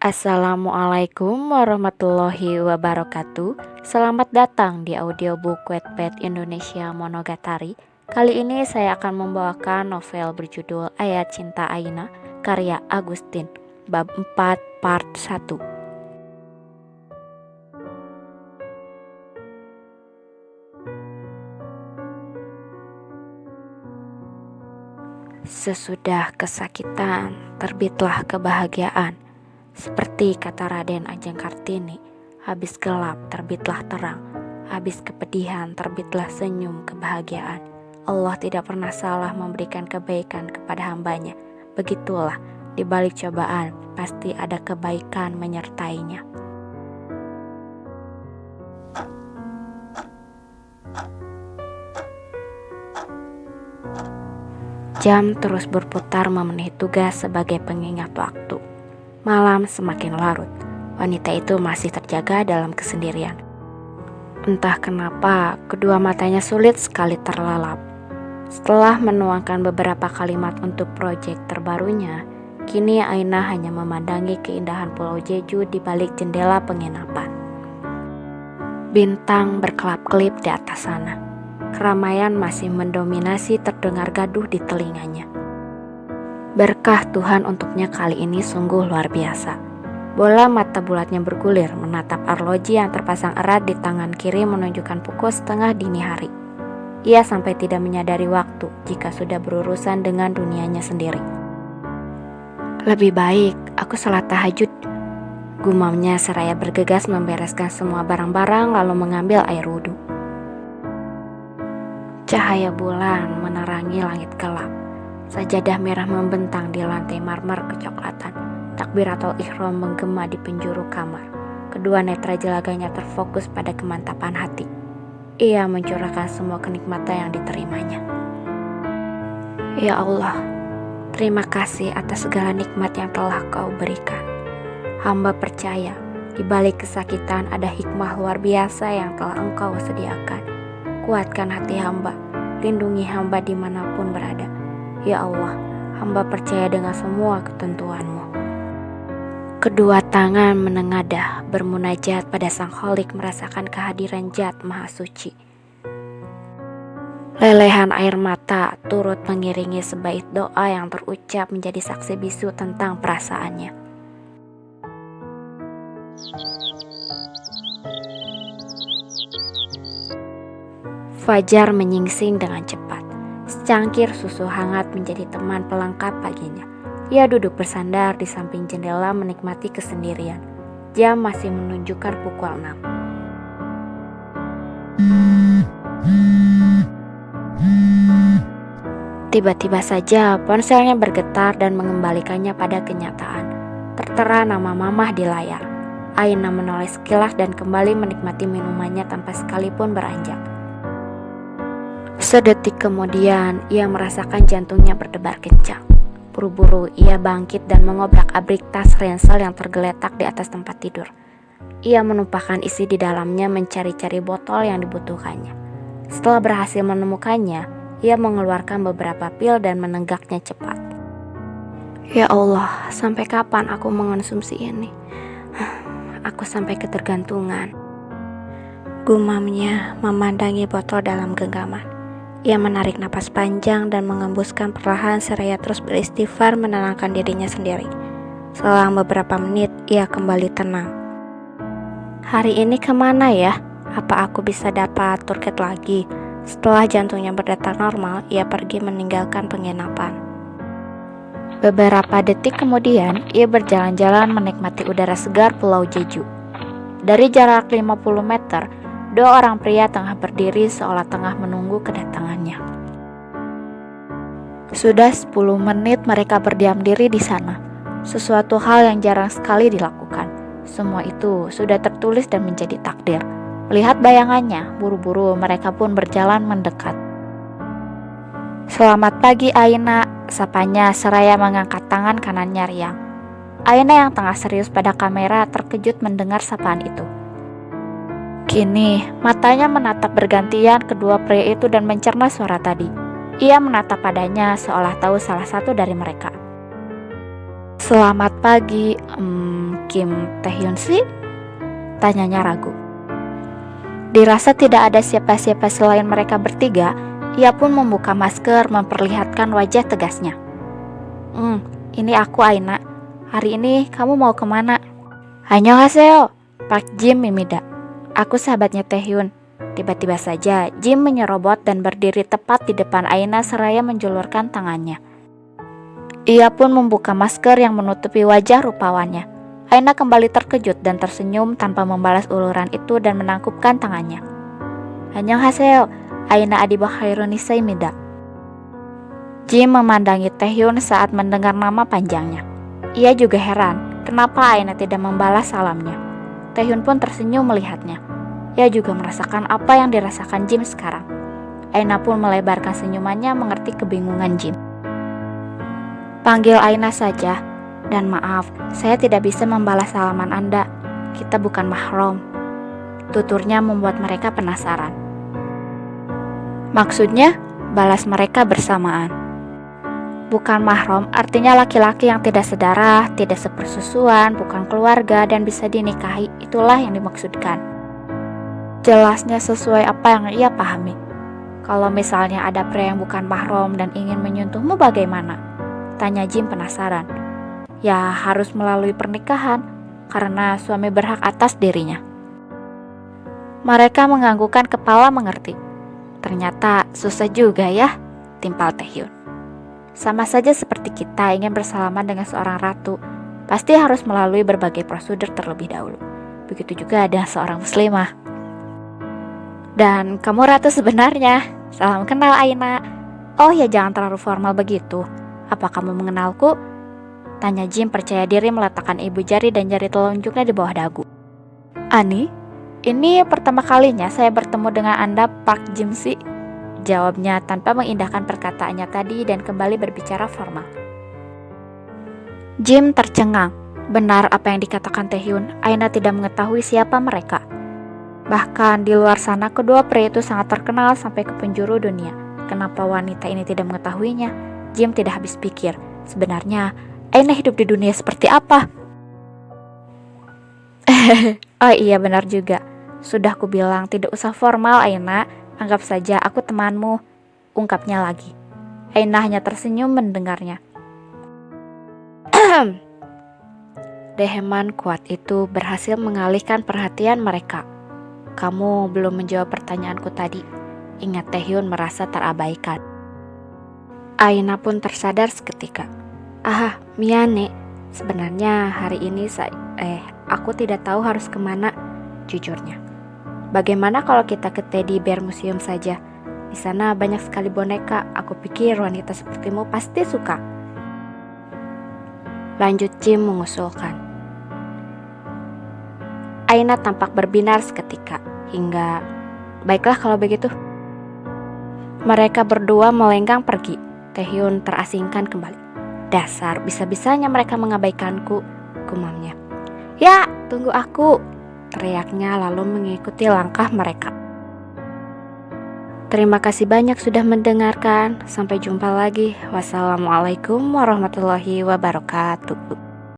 Assalamualaikum warahmatullahi wabarakatuh. Selamat datang di audiobook Wattpad Indonesia Monogatari. Kali ini saya akan membawakan novel berjudul Ayat Cinta Aina karya Agustin, bab 4 part 1. Sesudah kesakitan, terbitlah kebahagiaan. Seperti kata Raden Ajeng Kartini, habis gelap terbitlah terang, habis kepedihan terbitlah senyum kebahagiaan. Allah tidak pernah salah memberikan kebaikan kepada hambanya. Begitulah, di balik cobaan pasti ada kebaikan menyertainya. Jam terus berputar memenuhi tugas sebagai pengingat waktu. Malam semakin larut, wanita itu masih terjaga dalam kesendirian. Entah kenapa, kedua matanya sulit sekali terlelap. Setelah menuangkan beberapa kalimat untuk proyek terbarunya, kini Aina hanya memandangi keindahan Pulau Jeju di balik jendela penginapan. Bintang berkelap-kelip di atas sana. Keramaian masih mendominasi, terdengar gaduh di telinganya. Berkah Tuhan untuknya kali ini sungguh luar biasa. Bola mata bulatnya bergulir menatap arloji yang terpasang erat di tangan kiri menunjukkan pukul setengah dini hari. Ia sampai tidak menyadari waktu jika sudah berurusan dengan dunianya sendiri. Lebih baik aku salat tahajud, gumamnya seraya bergegas membereskan semua barang-barang lalu mengambil air wudhu. Cahaya bulan menerangi langit gelap. Sajadah merah membentang di lantai marmer kecoklatan. Takbiratul ihram menggema di penjuru kamar. Kedua netra jelaganya terfokus pada kemantapan hati. Ia mencurahkan semua kenikmatan yang diterimanya. Ya Allah, terima kasih atas segala nikmat yang telah Kau berikan. Hamba percaya, di balik kesakitan ada hikmah luar biasa yang telah Engkau sediakan. Kuatkan hati hamba, lindungi hamba dimanapun berada. Ya Allah, hamba percaya dengan semua ketentuan-Mu. Kedua tangan menengadah bermunajat pada Sang Kholik merasakan kehadiran Zat Maha Suci. Lelehan air mata turut mengiringi sebaik doa yang terucap menjadi saksi bisu tentang perasaannya. Fajar menyingsing dengan cepat. Secangkir susu hangat menjadi teman pelengkap paginya. Ia duduk bersandar di samping jendela menikmati kesendirian. Jam masih menunjukkan pukul 6. Tiba-tiba saja ponselnya bergetar dan mengembalikannya pada kenyataan. Tertera nama Mamah di layar. Aina menoleh sekilas dan kembali menikmati minumannya tanpa sekalipun beranjak. Sedetik kemudian, ia merasakan jantungnya berdebar kencang. Buru-buru, ia bangkit dan mengobrak-abrik tas ransel yang tergeletak di atas tempat tidur. Ia menumpahkan isi di dalamnya mencari-cari botol yang dibutuhkannya. Setelah berhasil menemukannya, ia mengeluarkan beberapa pil dan menenggaknya cepat. Ya Allah, sampai kapan aku mengonsumsi ini? Aku sampai ketergantungan. Gumamnya memandangi botol dalam genggaman. Ia menarik napas panjang dan mengembuskan perlahan seraya terus beristighfar menenangkan dirinya sendiri. Selang beberapa menit, ia kembali tenang. Hari ini kemana ya? Apa aku bisa dapat turket lagi? Setelah jantungnya berdetak normal, ia pergi meninggalkan penginapan. Beberapa detik kemudian, ia berjalan-jalan menikmati udara segar Pulau Jeju. Dari jarak 50 meter, dua orang pria tengah berdiri seolah tengah menunggu kedatangannya. Sudah 10 menit mereka berdiam diri di sana. Sesuatu hal yang jarang sekali dilakukan. Semua itu sudah tertulis dan menjadi takdir. Melihat bayangannya, buru-buru mereka pun berjalan mendekat. Selamat pagi Aina, sapanya seraya mengangkat tangan kanannya riang. Aina yang tengah serius pada kamera terkejut mendengar sapaan itu. Kini, matanya menatap bergantian kedua pria itu dan mencerna suara tadi. Ia menatap padanya seolah tahu salah satu dari mereka. Selamat pagi, Kim Taehyun sih? Tanyanya ragu. Dirasa tidak ada siapa-siapa selain mereka bertiga, ia pun membuka masker memperlihatkan wajah tegasnya. Ini aku Aina. Hari ini kamu mau kemana? Annyeonghaseyo, Park Jim mimida. Aku sahabatnya Taehyun. Tiba-tiba saja Jim menyerobot dan berdiri tepat di depan Aina seraya menjulurkan tangannya. Ia pun membuka masker yang menutupi wajah rupawannya. Aina kembali terkejut dan tersenyum tanpa membalas uluran itu dan menangkupkan tangannya. Annyeonghaseyo, Aina adiba khairunisai mida. Jim memandangi Taehyun saat mendengar nama panjangnya. Ia juga heran, kenapa Aina tidak membalas salamnya. Taehyun pun tersenyum melihatnya. Ia juga merasakan apa yang dirasakan Jim sekarang. Aina pun melebarkan senyumannya mengerti kebingungan Jim. Panggil Aina saja, dan maaf, saya tidak bisa membalas salaman Anda. Kita bukan mahram. Tuturnya membuat mereka penasaran. Maksudnya, balas mereka bersamaan. Bukan mahram artinya laki-laki yang tidak sedarah, tidak sepersusuan, bukan keluarga, dan bisa dinikahi. Itulah yang dimaksudkan. Jelasnya sesuai apa yang ia pahami. Kalau misalnya ada pria yang bukan mahram dan ingin menyentuhmu bagaimana? Tanya Jim penasaran. Ya harus melalui pernikahan, karena suami berhak atas dirinya. Mereka menganggukkan kepala mengerti. Ternyata susah juga ya, timpal Taehyun. Sama saja seperti kita ingin bersalaman dengan seorang ratu, pasti harus melalui berbagai prosedur terlebih dahulu. Begitu juga ada seorang muslimah. Dan kamu ratu sebenarnya. Salam kenal Aina. Oh ya, jangan terlalu formal begitu. Apa kamu mengenalku? Tanya Jim percaya diri meletakkan ibu jari dan jari telunjuknya di bawah dagu. Ani, ini pertama kalinya saya bertemu dengan Anda, Park Jim Si. Jawabnya tanpa mengindahkan perkataannya tadi dan kembali berbicara formal. Jim tercengang. Benar apa yang dikatakan Taehyun, Aina tidak mengetahui siapa mereka. Bahkan di luar sana kedua pria itu sangat terkenal sampai ke penjuru dunia. Kenapa wanita ini tidak mengetahuinya? Jim tidak habis pikir. Sebenarnya Aina hidup di dunia seperti apa? Oh iya benar juga. Sudah ku bilang tidak usah formal Aina. Anggap saja aku temanmu. Ungkapnya lagi. Aina hanya tersenyum mendengarnya. Deheman kuat itu berhasil mengalihkan perhatian mereka. Kamu belum menjawab pertanyaanku tadi. Ingat Taehyun merasa terabaikan. Aina pun tersadar seketika. Miyane. Sebenarnya hari ini aku tidak tahu harus kemana, jujurnya. Bagaimana kalau kita ke Teddy Bear Museum saja? Di sana banyak sekali boneka. Aku pikir wanita sepertimu pasti suka. Lanjut Jim mengusulkan. Aina tampak berbinar seketika, hingga baiklah kalau begitu. Mereka berdua melenggang pergi. Taehyun terasingkan kembali. Dasar bisa-bisanya mereka mengabaikanku, gumamnya. Ya, tunggu aku, teriaknya lalu mengikuti langkah mereka. Terima kasih banyak sudah mendengarkan. Sampai jumpa lagi. Wassalamualaikum warahmatullahi wabarakatuh.